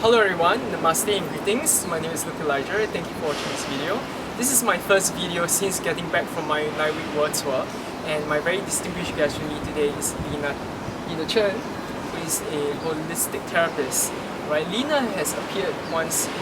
Hello everyone, namaste and greetings. My name is Luke Elijah. Thank you for watching this video. This is my first video since getting back from my 9-week world tour, and my very distinguished guest with me today is Lena Chen, who is a holistic therapist. Right, Lena has appeared once in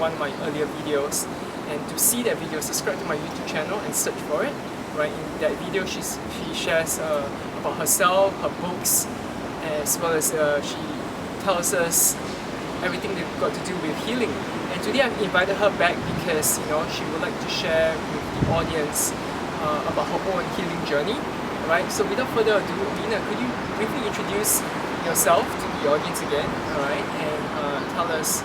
one of my earlier videos, and to see that video, subscribe to my YouTube channel and search for it. Right, in that video, she shares about herself, her books, as well as she tells us everything they've got to do with healing. And today I've invited her back because she would like to share with the audience about her own healing journey. Alright, so without further ado, Lena, could you briefly introduce yourself to the audience again? Alright, and tell us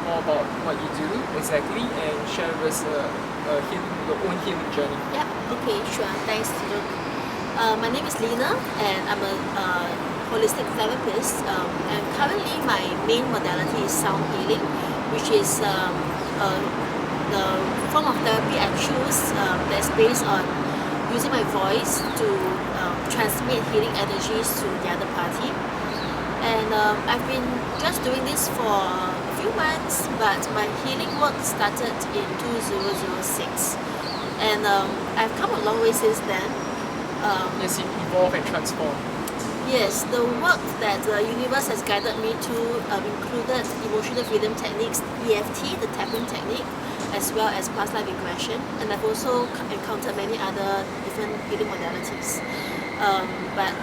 more about what you do exactly and share with us your own healing journey. Yeah, okay, sure. Thanks, Luke. My name is Lena, and I'm a holistic therapist, and currently my main modality is sound healing, which is the form of therapy I choose that's based on using my voice to transmit healing energies to the other party. And I've been just doing this for a few months, but my healing work started in 2006, and I've come a long way since then. Yes, you evolve and transform. Yes, the work that the universe has guided me to included emotional freedom techniques, EFT, the tapping technique, as well as past life regression, and I've also encountered many other different healing modalities. But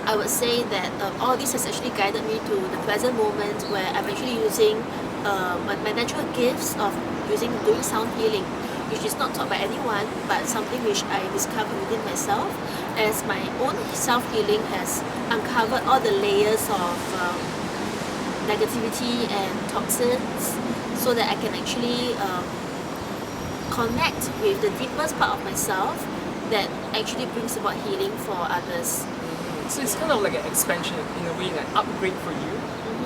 I would say that all this has actually guided me to the present moment where I'm actually using my natural gifts of doing sound healing, which is not taught by anyone, but something which I discovered within myself, as my own self-healing has uncovered all the layers of negativity and toxins, so that I can actually connect with the deepest part of myself that actually brings about healing for others. So it's kind of like an expansion in a way, an upgrade for you,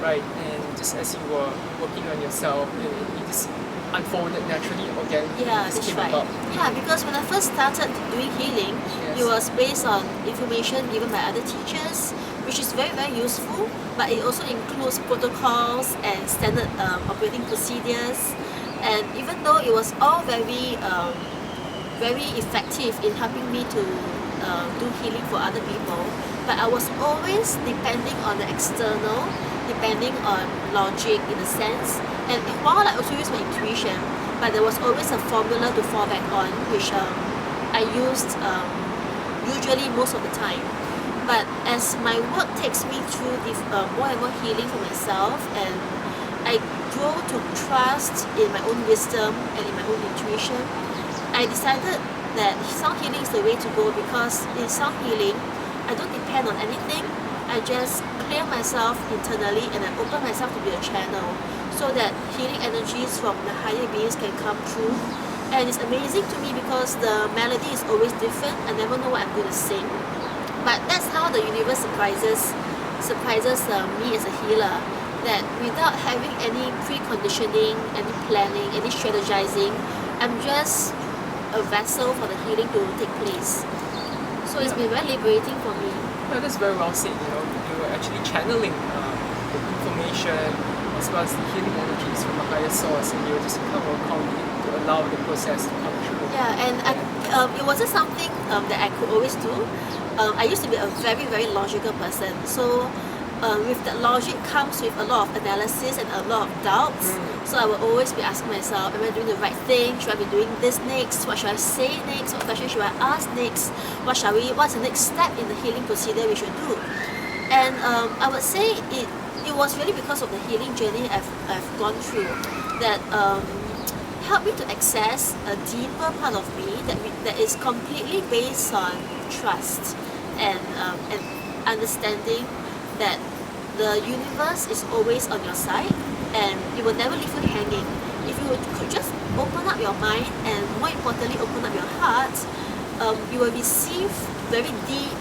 right? And just as you were working on yourself, it just unfolded naturally, organically. Yeah, that's came right. about. Yeah, because when I first started doing healing, Yes. it was based on information given by other teachers, which is very, very useful, but it also includes protocols and standard operating procedures. And even though it was all very effective in helping me to do healing for other people, but I was always depending on the external, depending on logic in a sense. And while I also use my intuition, but there was always a formula to fall back on, which I used usually most of the time. But as my work takes me through more and more healing for myself, and I grow to trust in my own wisdom and in my own intuition, I decided that sound healing is the way to go, because in sound healing, I don't depend on anything. I just clear myself internally and I open myself to be a channel, so that healing energies from the higher beings can come through. And it's amazing to me because the melody is always different. I never know what I'm going to sing, but that's how the universe surprises me as a healer, that without having any preconditioning, any planning, any strategizing, I'm just a vessel for the healing to take place. So it's been very liberating for me. Yeah, that's very well said. You're actually channeling the information as well as the healing energies from a higher source, and you're just kind of accounting to allow the process to come through. Yeah, and it wasn't something that I could always do. I used to be a very, very logical person. So with that logic comes with a lot of analysis and a lot of doubts. So I will always be asking myself, am I doing the right thing? Should I be doing this next? What should I say next? What question should I ask next? What's the next step in the healing procedure we should do? And I would say it was really because of the healing journey I've gone through that helped me to access a deeper part of me that is completely based on trust and understanding that the universe is always on your side and it will never leave you hanging. If you could just open up your mind and, more importantly, open up your heart, you will receive very deep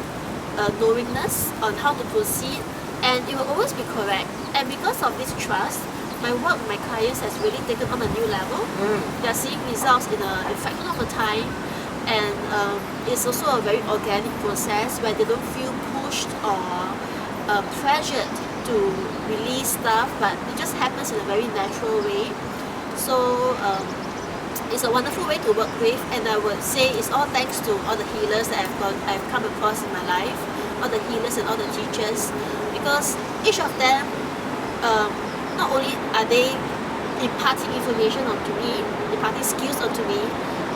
knowingness on how to proceed, and it will always be correct. And because of this trust, my work with my clients has really taken on a new level. They are seeing results in a fraction of the time, and it's also a very organic process where they don't feel pushed or pressured to release stuff, but it just happens in a very natural way. So it's a wonderful way to work with, and I would say it's all thanks to all the healers that I've come across in my life, all the healers and all the teachers, because each of them, not only are they imparting information onto me, imparting skills onto me,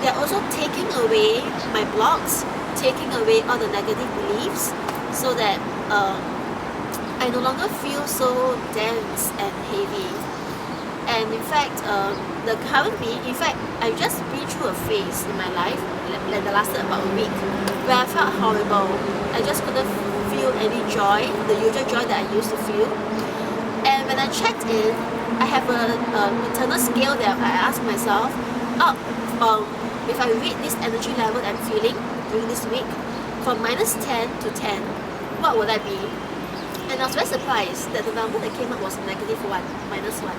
they are also taking away my blocks, taking away all the negative beliefs, so that I no longer feel so dense and heavy. And in fact, the current me, in fact, I've just been through a phase in my life that lasted about a week, where I felt horrible. I just couldn't feel any joy, the usual joy that I used to feel. And when I checked in, I have an internal scale that I ask myself, if I rate this energy level that I'm feeling during this week, from -10 to 10, what would I be? And I was very surprised that the number that came up was -1, -1,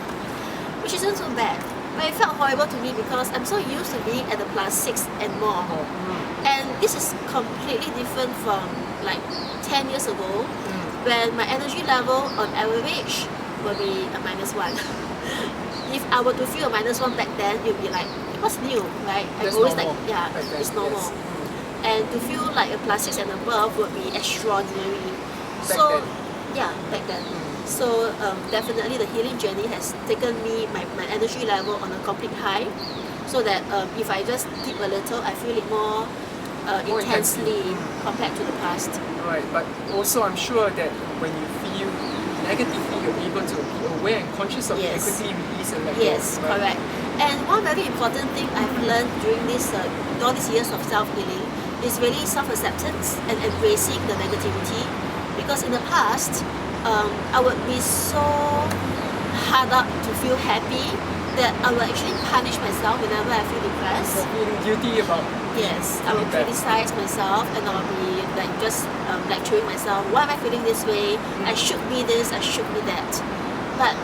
which isn't so bad. But it felt horrible to me because I'm so used to being at the +6 and more. And this is completely different from like 10 years ago, when my energy level on average will be a -1. If I were to feel a -1 back then, it would be like, what's new, right? That's always normal. like, yeah, Back it's then, normal. yes. And to feel like a +6 and above would be extraordinary. Back So, then. yeah, back then. So definitely the healing journey has taken me, my energy level on a complete high, so that if I just dip a little, I feel it more intensely compared to the past. Right, but also I'm sure that when you feel negatively, you're able to be aware and conscious of it and quickly release and let go. Yes, right? correct. And one very important thing I've learned during this all these years of self-healing is really self-acceptance and embracing the negativity. Because in the past, I would be so hard up to feel happy that I would actually punish myself whenever I feel depressed. So feeling guilty about Yes, I will feeling bad. criticize myself, and I'll be like just lecturing myself. Why am I feeling this way? I should be this, I should be that. But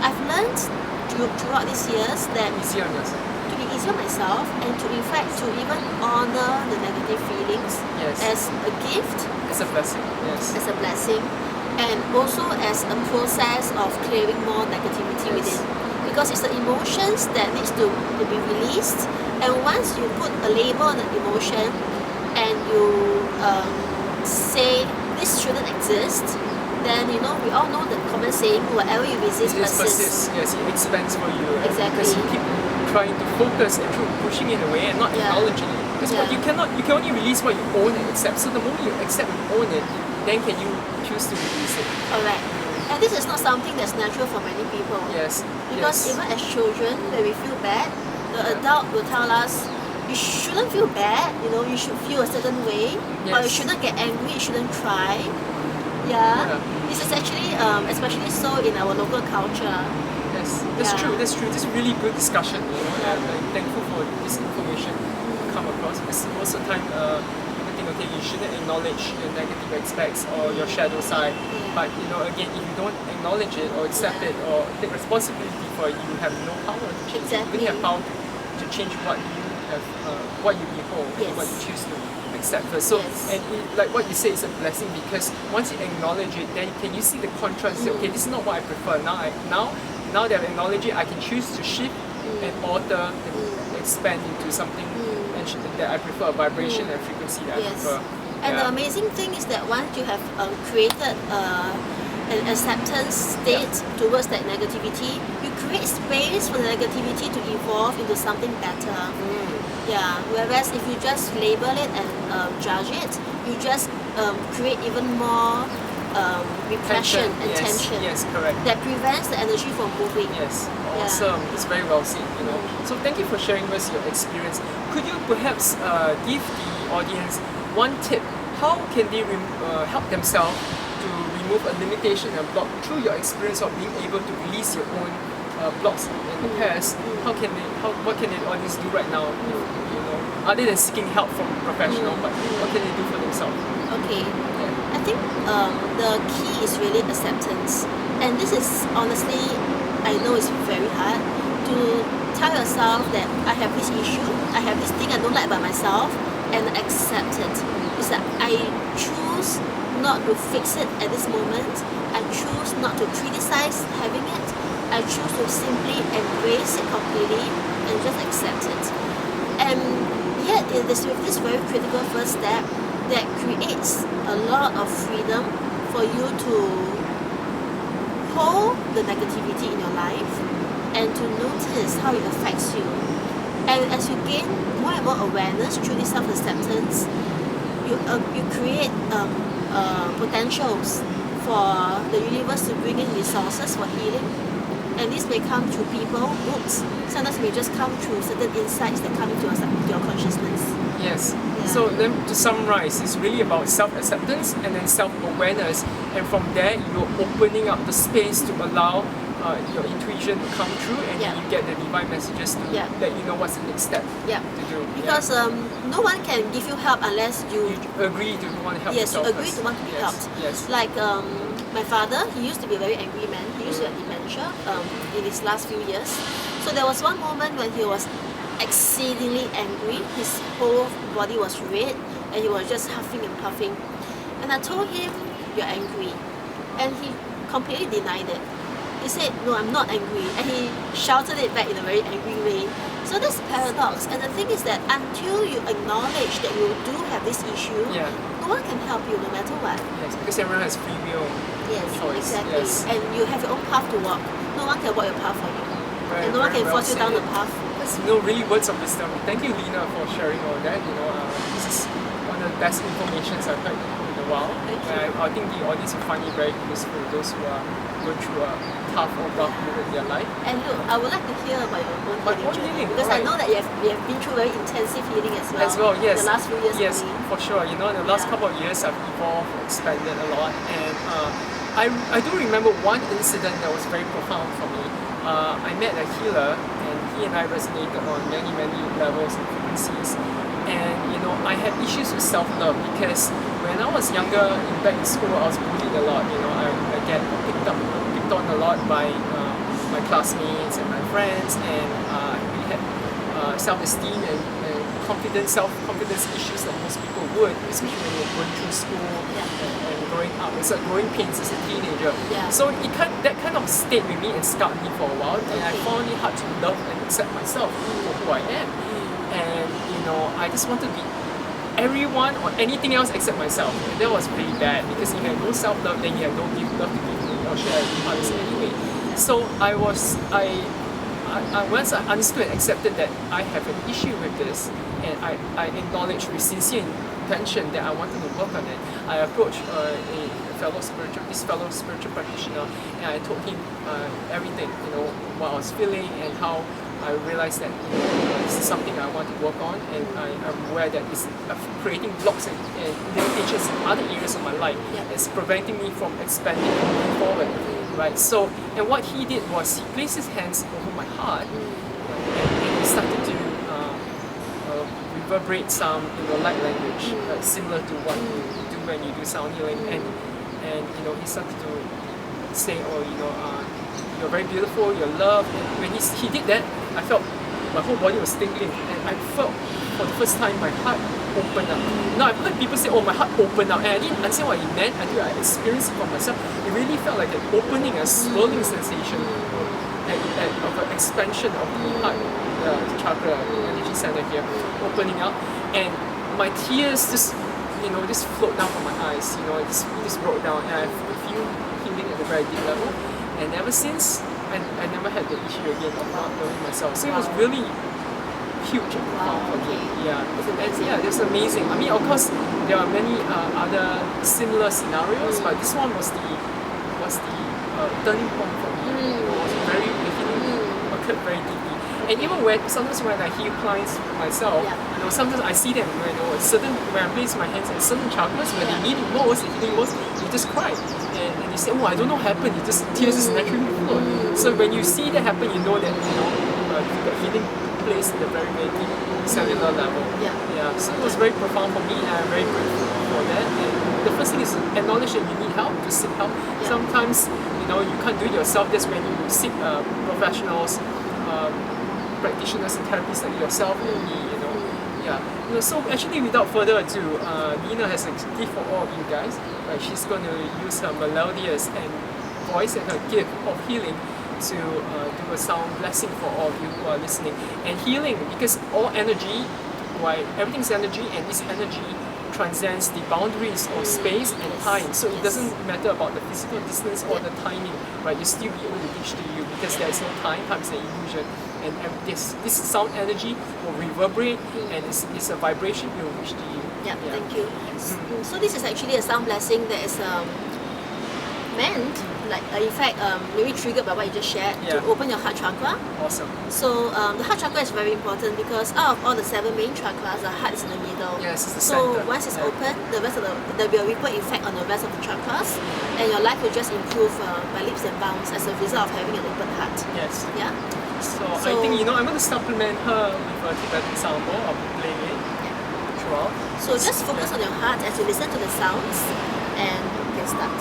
I've learned throughout these years that easy on yourself. to be easy on myself, and to in fact to even honor the negative feelings Yes. as a gift, It's a blessing. Yes. as a blessing, and also as a process of clearing more negativity Yes. within. Because it's the emotions that needs to be released, and once you put a label on an emotion and you say this shouldn't exist, then we all know the common saying, whatever you resist It just persists. persists. Yes, it expands for you. Right? Exactly. Because you keep trying to focus and pushing it away and not acknowledging it. Because what you can only release what you own and accept. So the moment you accept and own it, then can you choose to release it. Correct. And this is not something that's natural for many people. Yes. Because yes. even as children, when we feel bad, the adult will tell us, you shouldn't feel bad, you should feel a certain way, or you Yes. shouldn't get angry, you shouldn't cry. Yeah. This is actually, especially so in our local culture. Yes, that's Yeah. true. That's true. This is really good discussion. And I'm thankful for this information to come across. Because most of the time, people think, okay, you shouldn't acknowledge your negative aspects or your shadow side. But again, if you don't acknowledge it or accept it or take responsibility for it, you have no power to change it. You don't have power to change what you have, what you behold, and what you choose to accept first. So, and like what you say, is a blessing because once you acknowledge it, then can you see the contrast? Say, okay, this is not what I prefer. Now that I've acknowledged it, I can choose to shift and alter and expand into something that I prefer, a vibration and frequency that I prefer. And the amazing thing is that once you have created an acceptance state towards that negativity, you create space for the negativity to evolve into something better. Yeah. Whereas if you just label it and judge it, you just create even more repression and tension. Yes, correct. That prevents the energy from moving. Yes, awesome. It's very well said. So thank you for sharing with us your experience. Could you perhaps give the audience one tip? How can they help themselves to remove a limitation and block through your experience of being able to release your own blocks in the past? What can the audience do right now? Other than seeking help from a professional, but what can they do for themselves? Okay. I think the key is really acceptance, and this is honestly, I know it's very hard to tell yourself that I have this issue, I have this thing I don't like about myself, and accept it. It's that I choose not to fix it at this moment. I choose not to criticize having it. I choose to simply embrace it completely and just accept it. And yet it is with this very critical first step that creates a lot of freedom for you to hold the negativity in your life and to notice how it affects you. And as you gain more and more awareness through this self-acceptance, you create potentials for the universe to bring in resources for healing. And this may come through people, books. Sometimes it may just come through certain insights that come into your consciousness. Yes. Yeah. So then to summarize, it's really about self-acceptance and then self-awareness. And from there, you're opening up the space to allow your intuition to come true, and Yeah. then you get the divine messages to Yeah. let you know what's the next step Yeah. to do. Because no one can give you help unless you You agree to want to help yes, you yourself agree first. to want to be Yes. helped. Yes. Like my father, he used to be a very angry man. He used to have dementia in his last few years. So there was one moment when he was exceedingly angry. His whole body was red and he was just huffing and puffing. And I told him, "You're angry." And he completely denied it. He said, "No, I'm not angry." And he shouted it back in a very angry way. So that's a paradox. And the thing is that until you acknowledge that you do have this issue, Yeah. no one can help you no matter what. Yes, because everyone has free will. Yes, Choice, exactly. yes. And you have your own path to walk. No one can walk your path for you. Very, And no one very can well force you down said. the path. That's really words of wisdom. Thank you, Lena, for sharing all that. This is one of the best informations I've heard in a while. Thank you. And I think the audience will find it very useful. Those who are going through a tough or rough period in their life. And look, I would like to hear about your own My healing own journey, healing, because I right. know that you have been through very intensive healing as well. As well, yes. In the last few years. Yes, only. for sure. In the last Yeah. couple of years, I've evolved, expanded a lot, and I do remember one incident that was very profound for me. I met a healer, and he and I resonated on many levels and frequencies. And I had issues with self-love because when I was younger, back in school, I was bullied a lot. I get picked on a lot by my classmates and my friends, and we had self-esteem and self-confidence issues that most people would, especially when you're going through school and growing up. It's like growing pains as a teenager. Yeah. So that kind of stayed with me and scarred me for a while, and I found it hard to love and accept myself for who I am. And I just wanted to be everyone or anything else except myself. And that was really bad, because if you have no self-love, then you have no love to give me or share with others anyway. So once I understood and accepted that I have an issue with this, and I acknowledged with sincere intention that I wanted to work on it, I approached fellow spiritual practitioner, and I told him everything, what I was feeling and how I realized that this is something I want to work on, and I'm aware that it's creating blocks and limitations in other areas of my life. Yeah. It's preventing me from expanding and moving forward. Right. So, and what he did was he placed his hands over my heart, and he started to reverberate some light language, similar to what you do when you do sound healing, and he started to say, you're very beautiful, you're loved. And when he did that, I felt my whole body was tingling, and I felt for the first time my heart opened up. Now I've heard people say, "Oh, my heart opened up," and I didn't understand what it meant until I experienced it for myself. It really felt like an opening, a swirling sensation, of an expansion of the heart, the chakra, the energy center here, opening up, and my tears just flowed down from my eyes. It just broke down, and I feel healing at a very deep level. And ever since, I never had the issue again of not knowing myself. So it was really huge and profound for me. Yeah, it's amazing. I mean, of course, there are many other similar scenarios, but this one was the turning point for me. It was the healing occurred very deeply. And even sometimes when I heal clients myself, sometimes I see them when I place my hands at certain chakras, when they need it most, they just cry. And they say, "Oh, I don't know what happened." Tears just naturally flow. So when you see that happen, you know that you've got healing place at the very deep cellular level. So it was very profound for me, and I'm very grateful for that. And the first thing is acknowledge that you need help, to seek help. Sometimes you can't do it yourself. That's when you seek professionals, practitioners and therapists like yourself and me. So actually, without further ado, Lena has a gift for all of you guys. She's going to use her melodious and voice and her gift of healing to do a sound blessing for all of you who are listening. And healing, because all energy, right, everything's energy, and this energy transcends the boundaries of space and time. So it doesn't matter about the physical distance or the timing, right? You still be able to reach to you because there is no time. Time is an illusion, and this sound energy will reverberate, and it's a vibration. It will reach to you. Yeah, thank you. So this is actually a sound blessing that is meant, like in fact, maybe triggered by what you just shared, to open your heart chakra. Awesome. So the heart chakra is very important because out of all the 7 main chakras, the heart is in the middle. Yes, it's the so center. once it's open, the rest of there'll be a ripple effect on the rest of the chakras, and your life will just improve by leaps and bounds as a result of having an open heart. Yes. Yeah. So I think I'm going to supplement her with a Tibetan sound bowl. I'll be playing it throughout. So just focus on your heart as you listen to the sounds, and you can start.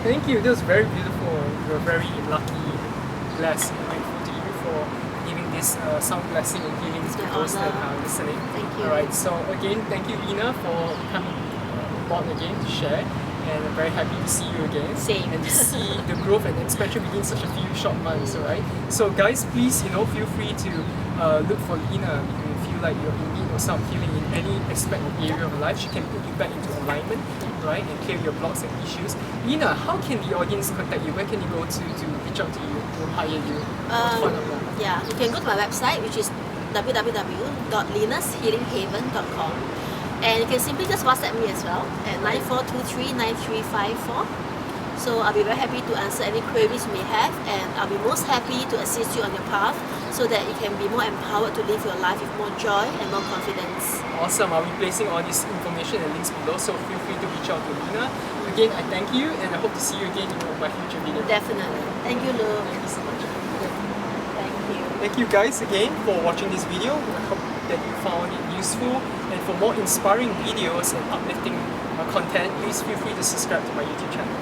Thank you. That was very beautiful. You're very lucky, blessed, and grateful to you for giving this sound blessing and healing to those that are listening. Thank you. Alright, so again, thank you, Lena, for coming on board again to share. And I'm very happy to see you again. Same. And to see the growth and expansion within such a few short months, alright? So guys, please, feel free to look for Lena if you feel like you're in need of some healing in any aspect or area of life. She can put you back into alignment, right? And clear your blocks and issues. Lena, how can the audience contact you? Where can you go to reach out to you, to hire you? Yeah, you can go to my website, which is www.lenashealinghaven.com, and you can simply just WhatsApp me as well at 94239354. So I'll be very happy to answer any queries you may have, and I'll be most happy to assist you on your path so that you can be more empowered to live your life with more joy and more confidence. Awesome. I'll be placing all this information and links below, so feel free to reach out to Lena. Again, I thank you, and I hope to see you again in my future video. Definitely. Thank you, Luke. Thank you so much. Thank you. Thank you guys again for watching this video. I hope that you found it useful, and for more inspiring videos and uplifting content, please feel free to subscribe to my YouTube channel.